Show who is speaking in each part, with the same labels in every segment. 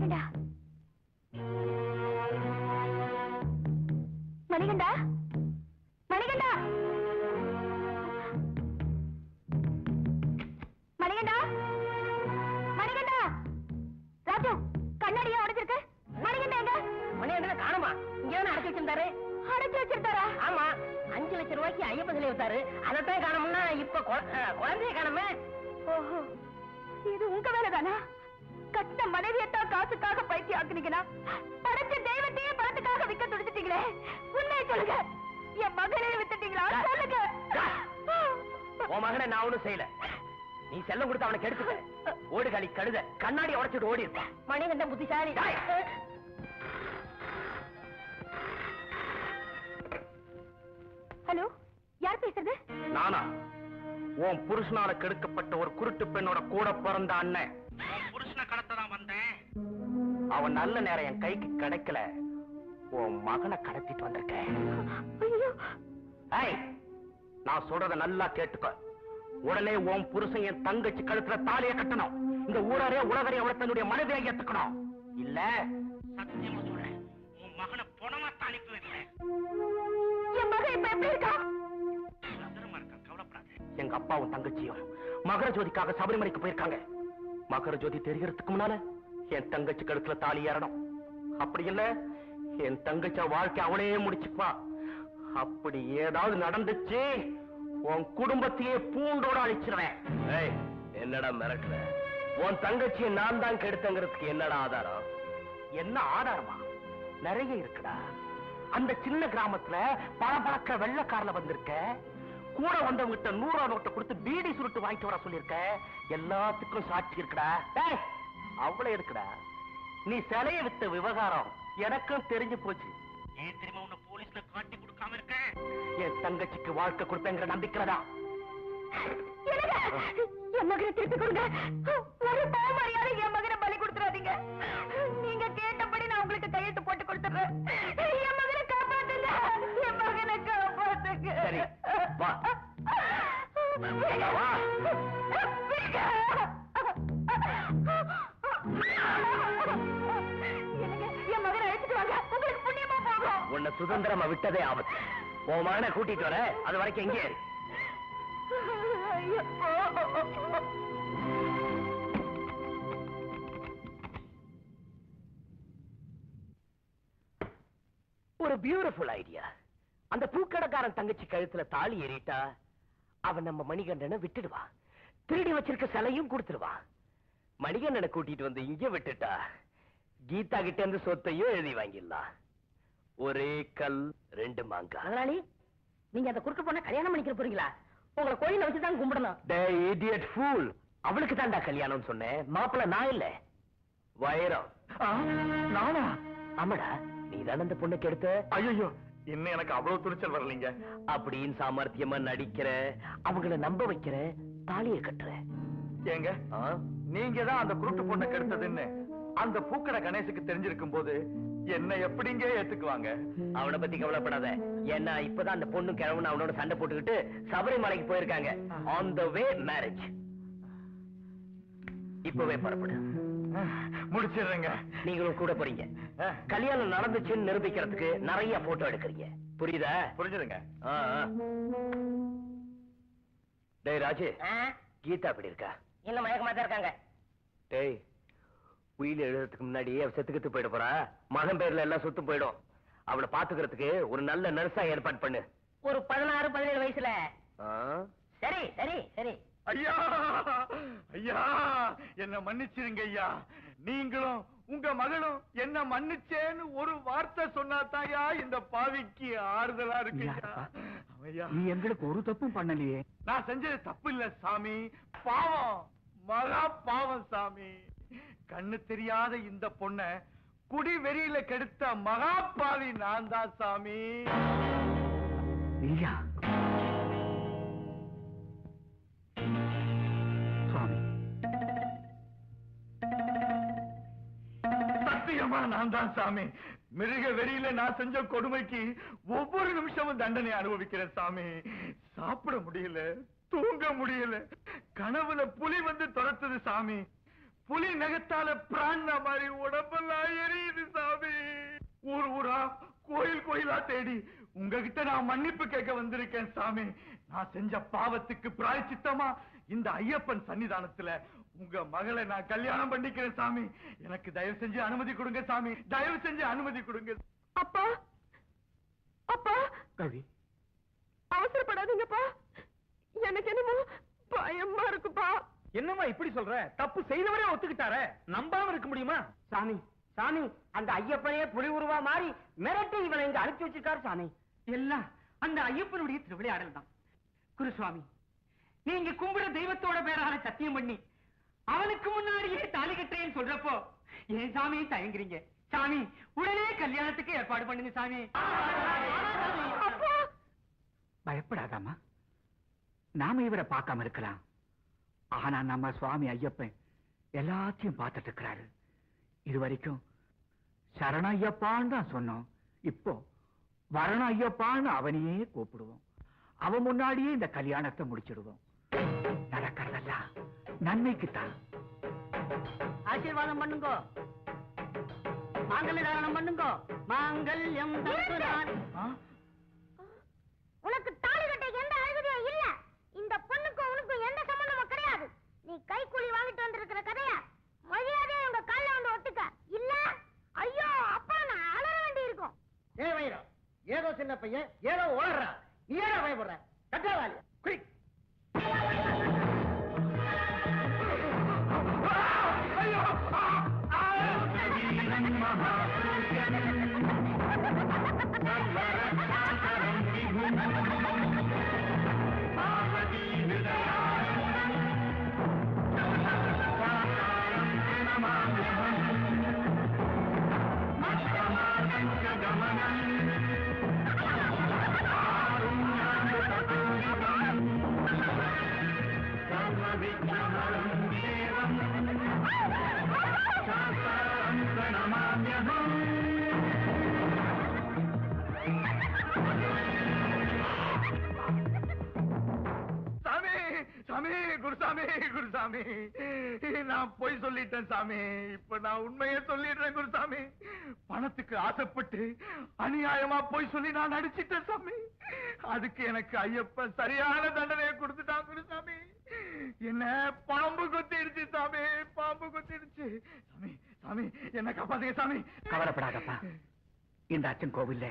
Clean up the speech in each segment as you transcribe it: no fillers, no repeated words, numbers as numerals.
Speaker 1: மணிகண்டா, மணிகண்டா, மணிகண்டா, மணிகண்டா, மணிகண்டா. ராஜு, கண்ணாடியா உடைச்சிருக்கு. மணிகண்டா எங்க?
Speaker 2: மணிகண்டா காணுமா? இங்க அடைச்சு வச்சிருந்தாரு.
Speaker 1: அடைச்சு வச்சிருந்தாரா?
Speaker 2: ஆமா, 5 லட்சம் ரூபாய்க்கு ஐயப்ப சிலை வித்தாரு. அதைத்தான் காணோம்னா இப்ப குழந்தைய காணமே.
Speaker 1: ஓஹோ, இது உங்க வேலைதானா? கட்ட மனைவியத்தான் காசுக்காக பைத்தி ஆக்குனீங்கன்னா படைச்ச தெய்வத்தையே பணத்துக்காக விற்க துடிச்சிட்டீங்களே. உண்மையை சொல்லுங்க, என் மகனே வித்துட்டீங்களா? சொல்லுங்க.
Speaker 2: உன் மகனை நான் ஒண்ணும் செய்யல. நீ செல்லம் கொடுத்து அவனை கெடுத்துட்ட. ஓடுகாலி கழுத கண்ணாடி உடைச்சிட்டு ஓடி இருப்பான். மணிகண்டன் புத்திசாலி.
Speaker 1: ஹலோ, யார் பேசுறது?
Speaker 2: நானா? உன் புருஷனால கெடுக்கப்பட்ட ஒரு குருட்டு பெண்ணோட கூட பிறந்த அண்ணன். புருஷனை கடத்ததான் வந்தேன். அவன் நல்ல நேரம் என் கைக்கு கிடைக்கல. உன் மகனை கடத்திட்டு வந்திருக்கேன். நான் சொல்றத நல்லா கேட்டுக்க. உடனே உன் புருஷன் என் தங்கச்சி கழுத்துல தாலியை கட்டணும். இந்த ஊரரே உலகரே அவளை தன்னுடைய மனைவியை ஏத்துக்கணும். இல்ல சத்தியமா சொல்றேன், உன் மகனை பொணமாத்த அனுப்பி வைக்கிறேன்.
Speaker 1: என் மகன் இப்ப எப்படி இருக்கா?
Speaker 2: எங்க அப்பாவும் தங்கச்சியும் மகர ஜோதிக்காக சபரிமலைக்கு போயிருக்காங்க. மகர ஜோதி தெரியறதுக்கு முன்னால என் தங்கச்சி கழுத்துல தாலி ஏறணும். அப்படி இல்ல என் தங்கச்ச வாழ்க்கை அவளே முடிச்சுப்பா. அப்படி ஏதாவது நடந்துச்சு உன் குடும்பத்தையே பூண்டோட அழிச்சிருவேன். என்னடா மிரட்டுற? உன் தங்கச்சியை நான் தான் கெடுத்தங்கிறதுக்கு என்னடா ஆதாரம்? என்ன ஆதாரமா? நிறைய இருக்குடா. அந்த சின்ன கிராமத்துல பளபளக்க வெள்ளக்காரல வந்திருக்க. கூட வந்தவங்கிட்ட 100 நோட்டை கொடுத்து பீடி சுருட்டு வாங்கிட்டு வர சொல்லிருக்க. எல்லாத்துக்கும் சாட்சி இருக்குடா. அவ்வளவு இருக்குடா. நீ சிலையை வித்த விவகாரம் எனக்கும் தெரிஞ்சு போச்சு. ஏன் தெரியுமா உன்னை போலீஸ்ல காட்டி கொடுக்காம இருக்க? என் தங்கச்சிக்கு வாழ்க்கை கொடுத்தங்கிற நம்பிக்கைதான்.
Speaker 1: என் மகனை திருப்பி கொடுங்க. ஒரு பாவமரியாதை என் மகனை பலி கொடுத்துறாதீங்க. நீங்க கேட்டபடி நான் உங்களுக்கு கையெழுத்து போட்டு கொடுத்துறேன். என் மகனை காப்பாத்துங்க. என் மகனை காப்பாத்துங்க.
Speaker 2: சரி, வா. வா.
Speaker 1: என் மகனை அழைச்சிட்டு வாங்க. உங்களுக்கு புண்ணியமா போகும்.
Speaker 2: உன்னை சுதந்திரமா விட்டதே ஆபத்து. உன் மகனை கூட்டிட்டு வர அது வரைக்கும் எங்கே இரு. ஒரு பியூட்டிஃபுல் ஐடியா. அந்த பூக்கடைக்காரன் தங்கச்சி கழுத்துல தாலி ஏறிட்டா அவன் நம்ம மணிகண்டனை விட்டுடுவா. திருடி வச்சிருக்க சிலையும் கொடுத்துருவான். மணிகண்டனை கூட்டிட்டு வந்து இங்க விட்டுட்டா கீதா கிட்ட இருந்து சொத்தையும் எழுதி வாங்கிடலாம். ஒரே கல் 2 மாங்கா.
Speaker 3: அதனால நீங்க அந்த குறுக்கு பொண்ணை கல்யாணம் பண்ணிக்கிற போறீங்களா? உங்களை கோயில வச்சுதான் கும்பிடணும்.
Speaker 2: டேய் இடியட் ஃபூல், அவளுக்கு தான்டா கல்யாணம் சொன்னேன். மாப்பிள்ள நான் இல்ல, வைரம்.
Speaker 4: நானா?
Speaker 2: ஆமாடா, நீ தானே அந்த பொண்ணுக்கு எடுத்த.
Speaker 4: ஐயோ, இன்னும் எனக்கு அவ்வளவு துணிச்சல் வரலீங்க.
Speaker 2: அப்படின்னு சாமர்த்தியமா நடிக்கிற, அவங்கள நம்ப வைக்கிற, தாலியை கட்டுற.
Speaker 4: ஏங்க, நீங்க தான் அந்த குருட்டு பொண்ணை கெடுத்ததுன்னு அந்த பூக்கடை கணேசுக்கு தெரிஞ்சிருக்கும் போது என்ன எப்படிங்க ஏத்துக்குவாங்க?
Speaker 2: அவனை பத்தி கவலைப்படாத. ஏன்னா இப்பதான் அந்த பொண்ணு கிழவன் அவனோட சண்டை போட்டுக்கிட்டு சபரிமலைக்கு போயிருக்காங்க. On the way marriage. இப்பவே புறப்படு.
Speaker 4: முடிச்சிடுறேங்க.
Speaker 2: நீங்களும் கூட போறீங்க. கல்யாணம் நடந்துச்சுன்னு நிரூபிக்கிறதுக்கு நிறைய போட்டோ எடுக்கிறீங்க. புரியுதா?
Speaker 4: புரிஞ்சுதுங்க.
Speaker 2: டேய் ராஜு, கீதா அப்படி இருக்கா?
Speaker 3: இன்னும் மயக்கமா தான் இருக்காங்க.
Speaker 2: டேய், உயிர் எழுதுறதுக்கு முன்னாடி அவ செத்துக்கிட்டு போயிட போறா. மகன் பேர்ல எல்லாம் சொத்து போயிடும். அவளை பாத்துக்கிறதுக்கு ஒரு நல்ல நர்ஸா ஏற்பாடு பண்ணு.
Speaker 3: ஒரு 16-17 வயசுல. சரி சரி சரி.
Speaker 4: ஐயா ஐயா, என்ன மன்னிச்சிருங்க ஐயா. நீங்களும் உங்க மகளும் என்ன மன்னிச்சேன்னு ஒரு வார்த்தை சொன்னாதாயா இந்த பாவிக்கு ஆறுதலா இருக்கு.
Speaker 5: நீ எங்களுக்கு ஒரு தப்பும் பண்ணலையே.
Speaker 4: நான் செஞ்சது தப்பு இல்ல சாமி, பாவம், மகா பாவம் சாமி. கண்ணு தெரியாத இந்த பொண்ண குடி வெறியில கெடுத்த மகா பாவி நான் தான் சாமி.
Speaker 5: நீயா? சுவாமி,
Speaker 4: சத்தியமா நான் தான் சாமி. மிருக வெறியில நான் செஞ்ச கொடுமைக்கு ஒவ்வொரு நிமிஷமும் தண்டனை அனுபவிக்கிறேன் சாமி. சாப்பிட முடியல, தூங்க முடியல, கனவுல புலி வந்து துரத்துது சாமி. புலி நகத்தால பிராண மாதிரி உடம்பெல்லாம் எரியுது சாமி. ஊர் ஊரா கோயில் கோயிலா தேடி உங்ககிட்ட நான் மன்னிப்பு கேட்க வந்திருக்கேன் சாமி. நான் செஞ்ச பாவத்துக்கு பிராயச்சித்தமா இந்த ஐயப்பன் சன்னிதானத்துல உங்க மகளை நான் கல்யாணம் பண்ணிக்கிறேன் சாமி. எனக்கு தயவு செஞ்சு அனுமதி கொடுங்க சாமி, தயவு செஞ்சு அனுமதி கொடுங்க.
Speaker 1: அப்பா அப்பா
Speaker 5: கவி,
Speaker 1: அவசரப்படாதீங்கப்பா, எனக்கு என்னமோ பயமா இருக்குப்பா.
Speaker 2: என்னம்மா இப்படி சொல்ற? தப்பு செய்தவரே ஒத்துக்கிட்டாரே, நம்பாம இருக்க முடியுமா?
Speaker 3: சாமி சாமி, அந்த ஐயப்பனே புலி உருவா மாறி மிரட்டி இவனை இங்க அனுப்பி வச்சிருக்காரு சாமி.
Speaker 6: எல்லாம் அந்த ஐயப்பனுடைய திருவிளையாடல் தான். குருசுவாமி, நீங்க கும்பிட தெய்வத்தோட பேரால சத்தியம் பண்ணி அவனுக்கு முன்னாடியே தாலி கட்டுறேன்னு சொல்றப்போ ஏன் சாமி தயங்குறீங்க? சாமி, உடனே கல்யாணத்துக்கு ஏற்பாடு பண்ணுங்க சாமி.
Speaker 5: பயப்படாதாமா, நாம இவரை பார்க்காம இருக்கலாம். ஆனா நம்ம சுவாமி ஐயப்பன் எல்லாத்தையும் பார்த்துட்டு இருக்கிறாரு. இதுவரைக்கும் சரண ஐயப்பான்னு தான் சொன்னோம். இப்போ வரண ஐயப்பான்னு அவனையே கூப்பிடுவோம். அவன் முன்னாடியே இந்த கல்யாணத்தை முடிச்சிடுவோம். நடக்கிறதெல்லாம் நன்மைக்குத்தான்.
Speaker 3: ஆசீர்வாதம் பண்ணுங்க, மாங்கல்ய தாரணம் பண்ணுங்க. மாங்கல்யம் தத்துதான்.
Speaker 1: உனக்கு தாலி கட்ட எந்த அழகுதையும் இல்ல. இந்த பொண்ணுக்கும் உனக்கும் எந்த சம்பந்தமும் கிடையாது. நீ கைக்கூலி வாங்கிட்டு வந்திருக்கிற கதைய மரியாதையா உங்க கால்ல வந்து ஒத்துக்க. இல்ல ஐயோ அப்பா நான் அலற வேண்டி இருக்கும்.
Speaker 3: ஏ வைரம், ஏதோ சின்ன பையன் ஏதோ ஓடுறா, நீ ஏதோ பயப்படுற? கட்டாவாலி குயிக்.
Speaker 4: சாமி, குருசாமி, குருசாமி, நான் பொய் சொல்லிட்டேன் சாமி. இப்ப நான் உண்மையை சொல்லிடுறேன் குருசாமி. பணத்துக்கு ஆசைப்பட்டு அநியாயமா பொய் சொல்லி நான் நடிச்சிட்டேன் சாமி. அதுக்கு எனக்கு ஐயப்பன் சரியான தண்டனையை கொடுத்துட்டான் குருசாமி. என்ன பாம்பு கொத்திடுச்சு சாமி, பாம்பு கொத்திடுச்சு சாமி. சாமி, என்ன காப்பாத்துங்க சாமி.
Speaker 5: கவலைப்படாதப்பா, இந்த அச்சன் கோவில்ல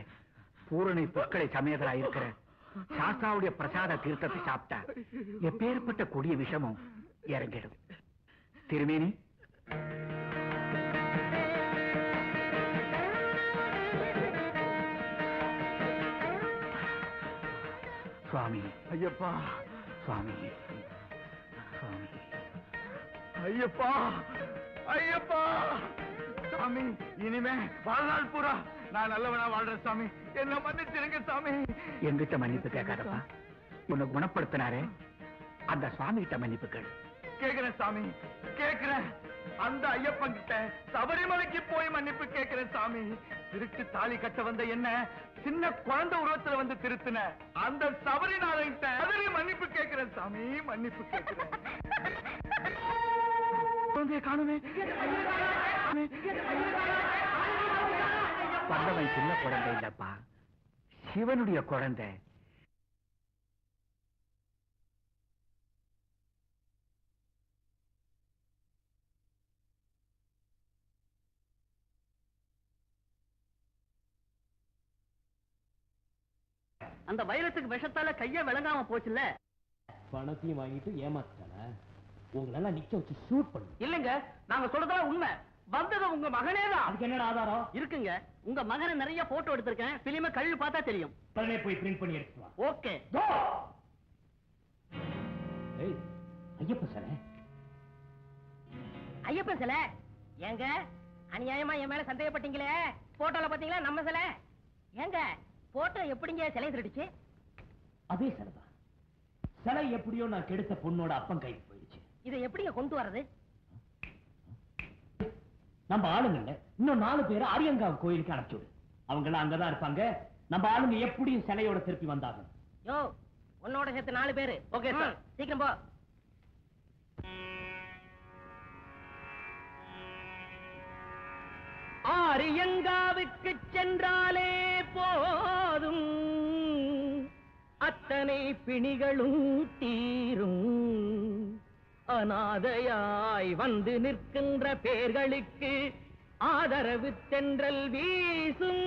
Speaker 5: பூரணி பொற்களை சமேதரா இருக்கிற சாஸ்தாவுடைய பிரசாத தீர்த்தத்தை சாப்பிட்டா எப்பேற்பட்ட கொடிய விஷமும் இறங்கிடும். திருமேனி, சுவாமி
Speaker 4: ஐயப்பா,
Speaker 5: சுவாமி சுவாமி
Speaker 4: ஐயப்பா, ஐயப்பா சாமி. இனிமே வாழ்நாள் பூரா நான் நல்லவனா வாழ்றேன் சாமி. என்ன மன்னிச்சிருங்க சாமி.
Speaker 5: எங்கிட்ட மன்னிப்பு கேட்காதப்பா, உன்னை குணப்படுத்தினாரே அந்த சுவாமி கிட்ட மன்னிப்பு கேளு.
Speaker 4: கேக்குறேன் சாமி, கேக்குறேன். அந்த ஐயப்பன் கிட்ட சபரிமலைக்கு போய் மன்னிப்பு கேக்குறேன் சாமி. திருட்டு தாலி கட்ட வந்த என்ன சின்ன குழந்தை உருவத்துல வந்து திருத்தின அந்த சபரிநாதன் கிட்ட அதிலே மன்னிப்பு கேக்குறேன் சாமி, மன்னிப்பு கேக்குறேன். குழந்தைய காணுமே.
Speaker 5: வந்தவன் சின்ன குழந்தை இல்லப்பா, சிவனுடைய குழந்தை.
Speaker 3: அந்த வைரத்துக்கு விஷத்தால கைய விளங்காம போச்சுல்ல.
Speaker 2: பணத்தையும் வாங்கிட்டு ஏமாத்தான உங்களெல்லாம் நிக்க வச்சு ஷூட் பண்ணு.
Speaker 3: இல்லங்க, நாங்க சொல்றதெல்லாம் உண்மை. வந்தது உங்க மகனே தான்.
Speaker 2: அதுக்கு என்ன ஆதாரம்
Speaker 3: இருக்குங்க, உங்க மகனை நிறைய போட்டோ எடுத்திருக்கேன். பிலிம கழுவி பார்த்தா தெரியும்.
Speaker 2: உடனே போய் பிரிண்ட் பண்ணி எடுத்து வா.
Speaker 3: ஓகே.
Speaker 2: ஏய், ஐயப்ப சார்,
Speaker 3: ஐயப்பன் சிலை ஏங்க அநியாயமா என் மேல சந்தேகப்பட்டீங்களே? போட்டோல பாத்தீங்களா நம்ம சிலை? ஏங்க போட்டோ எப்படிங்க சிலை திருடிச்சு?
Speaker 2: அதே சிலைதான். சிலை எப்படியோ நான் கெடுத்த பொண்ணோட அப்பன் கைக்கு போயிடுச்சு.
Speaker 3: இதை எப்படிங்க கொண்டு வர்றது?
Speaker 2: நம்ம ஆளுங்க இன்னும் 4 பேரை அரியங்காவ் கோயிலுக்கு அனுப்பிச்சுடு. அவங்க எல்லாம் அங்கதான் இருப்பாங்க. நம்ம ஆளுங்க எப்படியும் சிலையோட திருப்பி வந்தாங்க.
Speaker 3: யோ, உன்னோட சேர்த்து 4 பேரு. ஓகே சார், சீக்கிரம் போ. ஆரியங்காவுக்கு சென்றாலே போதும் அத்தனை பிணிகளும் தீரும். அநாதையாய் வந்து நிற்கின்ற பேர்களுக்கு ஆதரவு தென்றல் வீசும்.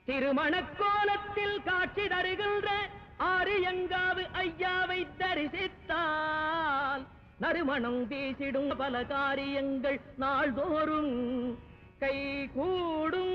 Speaker 3: திருமணக்கோலத்தில் காட்சி தருகின்ற ஆரியங்காவு ஐயாவை தரிசித்தால் நறுமணம் வீசிடும் பல காரியங்கள் நாள்தோறும் கைகூடும்.